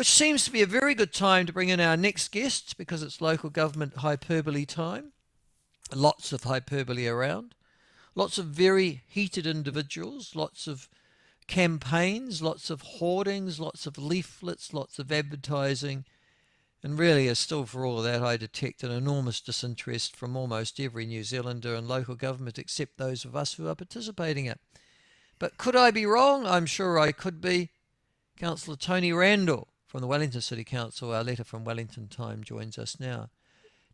which seems to be a very good time to bring in our next guest because it's local government hyperbole time. Lots of hyperbole around, lots of very heated individuals, lots of campaigns, lots of hoardings, lots of leaflets, lots of advertising. And really, still for all of that, I detect an enormous disinterest from almost every New Zealander in local government except those of us who are participating in it. But could I be wrong? I'm sure I could be. Councillor Tony Randle from the Wellington City Council, our letter from Wellington Time, joins us now.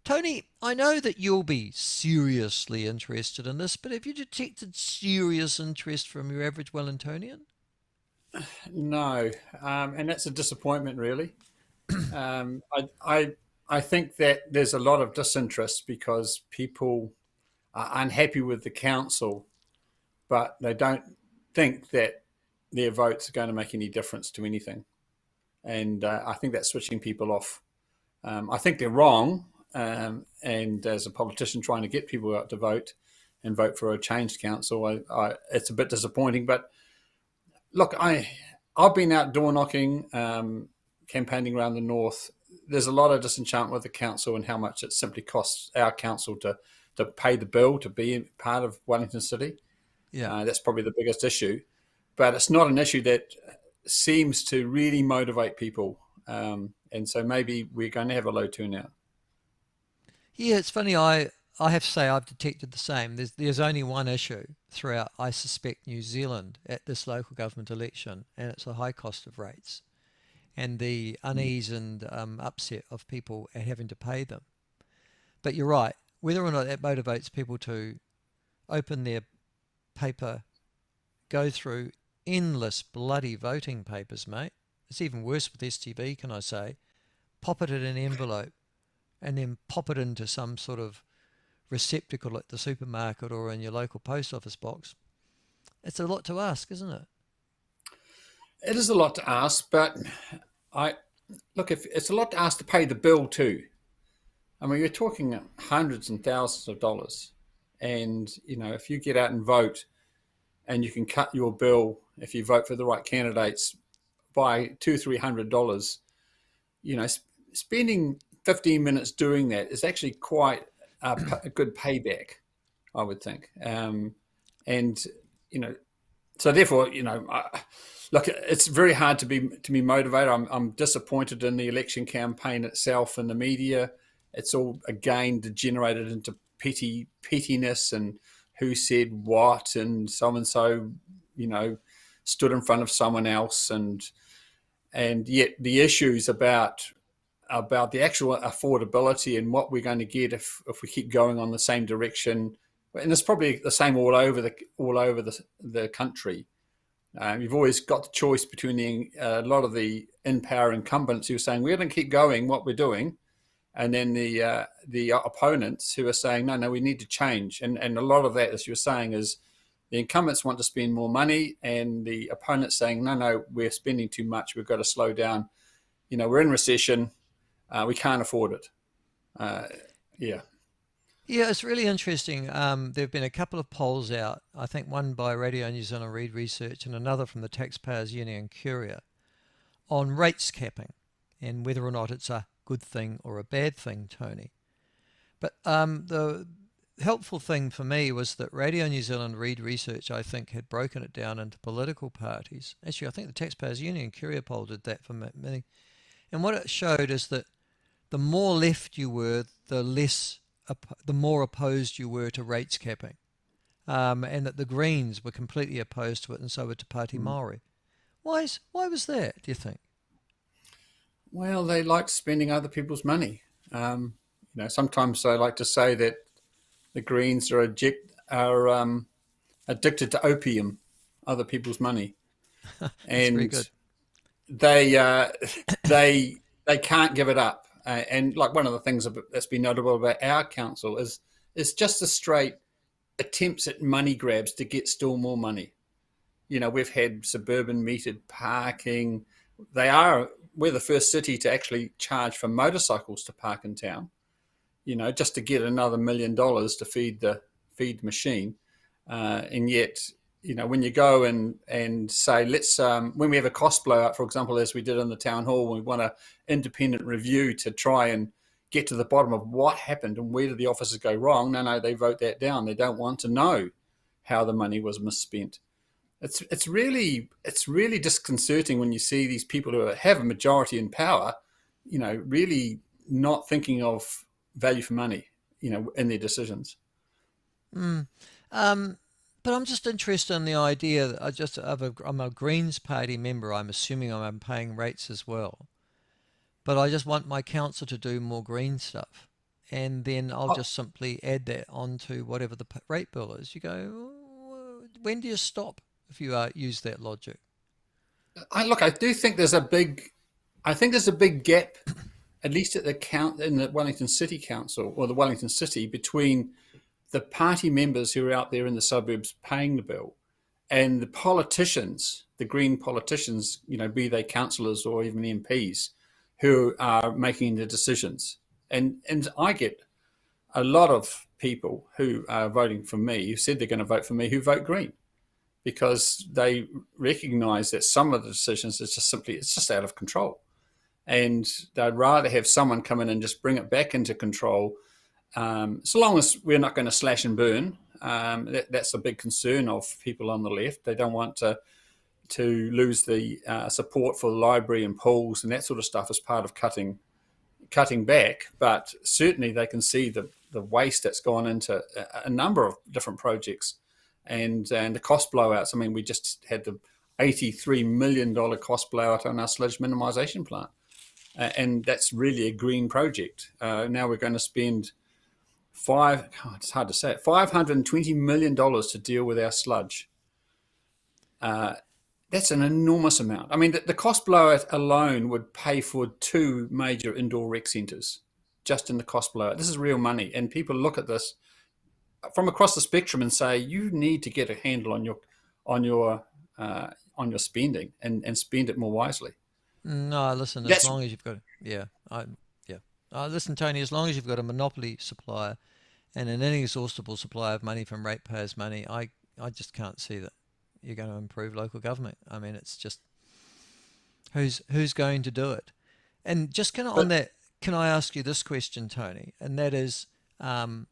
Tony, I know that you'll be seriously interested in this, but have you detected serious interest from your average Wellingtonian? No, and that's a disappointment, really. I think that there's a lot of disinterest because people are unhappy with the council, but they don't think that their votes are going to make any difference to anything. And I think that's switching people off. I think they're wrong. And as a politician trying to get people out to vote and vote for a changed council, it's a bit disappointing. But look, I've been out door knocking, campaigning around the north. There's a lot of disenchantment with the council and how much it simply costs our council to pay the bill to be part of Wellington City. Yeah. That's probably the biggest issue. But it's not an issue that seems to really motivate people. And so maybe we're going to have a low turnout. Yeah, it's funny. I have to say I've detected the same. There's only one issue throughout, I suspect, New Zealand at this local government election, and it's the high cost of rates and the unease and upset of people at having to pay them. But you're right. Whether or not that motivates people to open their paper, go through endless bloody voting papers, mate. It's even worse with STB, can I say? Pop it in an envelope and then pop it into some sort of receptacle at the supermarket or in your local post office box. It's a lot to ask, isn't it? It is a lot to ask, but I if it's a lot to ask to pay the bill too. I mean, you're talking hundreds and thousands of dollars, and if you get out and vote, and you can cut your bill if you vote for the right candidates by $200-300, spending 15 minutes doing that is actually quite a good payback, I would think. And so therefore, look, it's very hard to be motivated. I'm disappointed in the election campaign itself and the media. It's all again degenerated into pettiness and who said what and so, stood in front of someone else, and yet the issues about the actual affordability and what we're going to get if we keep going on the same direction, and it's probably the same all over the country. You've always got the choice between a lot of the in-power incumbents who are saying we're going to keep going what we're doing, and then the opponents who are saying no, we need to change. And a lot of that, as you're saying, is the incumbents want to spend more money, and the opponents saying no, we're spending too much. We've got to slow down. We're in recession. We can't afford it. Yeah. Yeah, it's really interesting. There have been a couple of polls out, I think one by Radio New Zealand Read Research and another from the Taxpayers Union Courier, on rates capping and whether or not it's a good thing or a bad thing, Tony. But the helpful thing for me was that Radio New Zealand Read Research, I think, had broken it down into political parties. Actually, I think the Taxpayers Union Courier poll did that for me. And what it showed is that the more left you were, the more opposed you were to rates capping, and that the Greens were completely opposed to it, and so were Te Pāti Māori. Why was that, do you think? Well, they like spending other people's money. Sometimes I like to say that the Greens are addicted to opium, other people's money, That's very and good. they can't give it up. And like one of the things that's been notable about our council is just a straight attempts at money grabs to get still more money. We've had suburban metered parking. We're the first city to actually charge for motorcycles to park in town, just to get another $1 million to feed the machine. And yet when you go and say, let's when we have a cost blowout, for example, as we did in the town hall, we want an independent review to try and get to the bottom of what happened and where did the officers go wrong. No, they vote that down. They don't want to know how the money was misspent. It's really disconcerting when you see these people who have a majority in power, really not thinking of value for money, in their decisions. Mm. But I'm just interested in the idea that I'm a Greens Party member. I'm assuming I'm paying rates as well. But I just want my council to do more green stuff. And then I'll just simply add that onto whatever the rate bill is. You go, when do you stop if you use that logic? I do think there's a big gap, at least at in the Wellington City Council or the Wellington City, between the party members who are out there in the suburbs paying the bill and the politicians, the Green politicians, be they councillors or even MPs, who are making the decisions. And I get a lot of people who are voting for me, who said they're going to vote for me, who vote Green because they recognise that some of the decisions it's just out of control, and they'd rather have someone come in and just bring it back into control. So long as we're not going to slash and burn, that's a big concern of people on the left. They don't want to lose the support for the library and pools and that sort of stuff as part of cutting back. But certainly they can see the waste that's gone into a number of different projects and the cost blowouts. I mean, we just had the $83 million cost blowout on our sludge minimisation plant. And that's really a green project. Now we're going to spend it's hard to say it, $520 million to deal with our sludge. That's an enormous amount. I mean, the cost blowout alone would pay for 2 major indoor rec centres just in the cost blowout. This is real money. And people look at this from across the spectrum and say, you need to get a handle on your spending and spend it more wisely. No, listen, as long as you've got, yeah. Listen, Tony, as long as you've got a monopoly supplier and an inexhaustible supply of money from ratepayers' money, I just can't see that you're going to improve local government. I mean, it's just who's going to do it? And just on that, can I ask you this question, Tony? And that is, the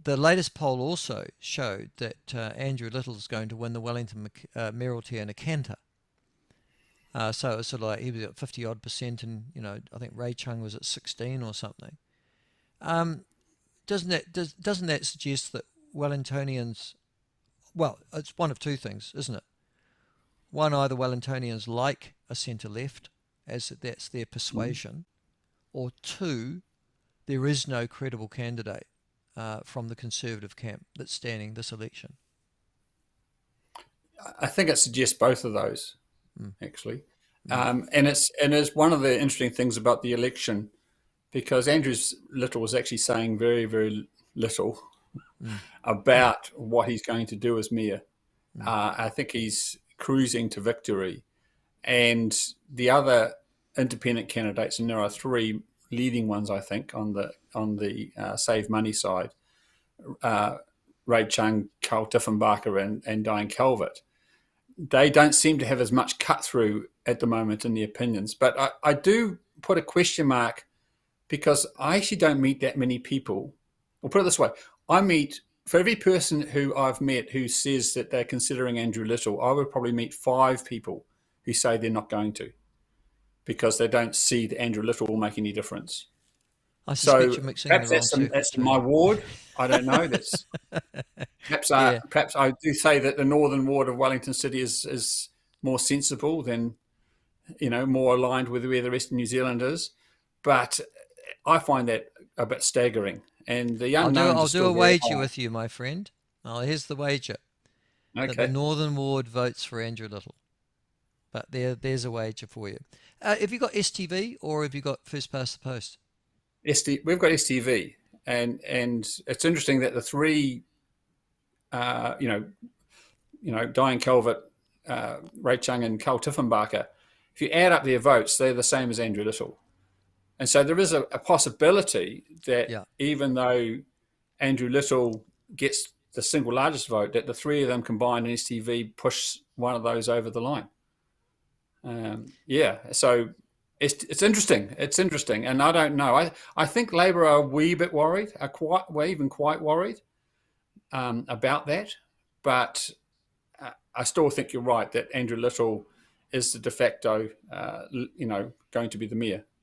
latest poll also showed that Andrew Little is going to win the Wellington mayoralty in a canter. So it was sort of like he was at 50 odd percent, and I think Ray Chung was at 16 or something. Doesn't that suggest that Wellingtonians? Well, it's one of two things, isn't it? One, either Wellingtonians like a centre left, as that's their persuasion, or two, there is no credible candidate from the Conservative camp that's standing this election. I think it suggests both of those, actually. And it's one of the interesting things about the election, because Andrew Little was actually saying very, very little about what he's going to do as mayor. I think he's cruising to victory. And the other independent candidates, and there are 3 leading ones, I think, on the Save Money side, Ray Chung, Carl Tiffenbacher and Diane Calvert. They don't seem to have as much cut through at the moment in the opinions. But I do put a question mark, because I actually don't meet that many people. Or put it this way, for every person who I've met who says that they're considering Andrew Little, I would probably meet 5 people who say they're not going to, because they don't see that Andrew Little will make any difference. I suspect you're mixing perhaps the wrong that's my ward. I don't know. That's perhaps I do say that the northern ward of Wellington City is more sensible than, more aligned with where the rest of New Zealand is. But I find that a bit staggering. And the unknown. I'll do a wager with you, my friend. Here's the wager. Okay. That the northern ward votes for Andrew Little. But there's a wager for you. Have you got STV or have you got first past the post? We've got STV, and it's interesting that the 3, Diane Calvert, Ray Chung, and Carl Tiffenbacher, if you add up their votes, they're the same as Andrew Little. And so there is a possibility that even though Andrew Little gets the single largest vote, that the three of them combined in STV push one of those over the line. So it's interesting. It's interesting, and I don't know. I think Labor are a wee bit worried, even quite worried about that. But I still think you're right that Andrew Little is the de facto, going to be the mayor.